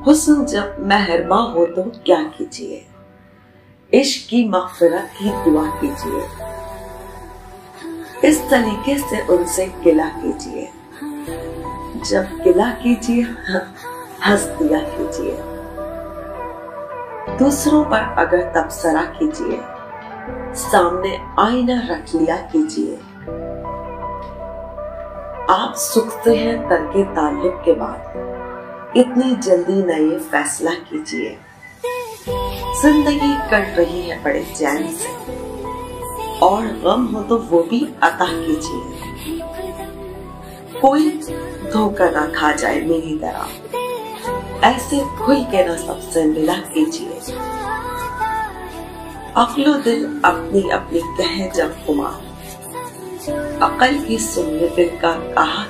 हुस्न जब मेहरबा हो तो क्या कीजिए, इश्क की मग़फ़िरत की दुआ कीजिए, इस तरीके से उनसे गिला कीजिए, जब गिला कीजिए हंस दिया कीजिए, दूसरों पर अगर तबसरा कीजिए, सामने आईना रख लिया कीजिए। आप सूखते हैं तर्के ताल्लुक के बाद, इतनी जल्दी न ये फैसला कीजिए। जिंदगी कट रही है बड़े चैन से, और गम हो तो वो भी अता कीजिए। कोई धोखा ना खा जाए मेरी तरह, ऐसे खुल के ना सबसे मिला कीजिए। अक्लो दिल अपनी अपनी कहे जब खुमार, अकल की सुनिए दिल का कहा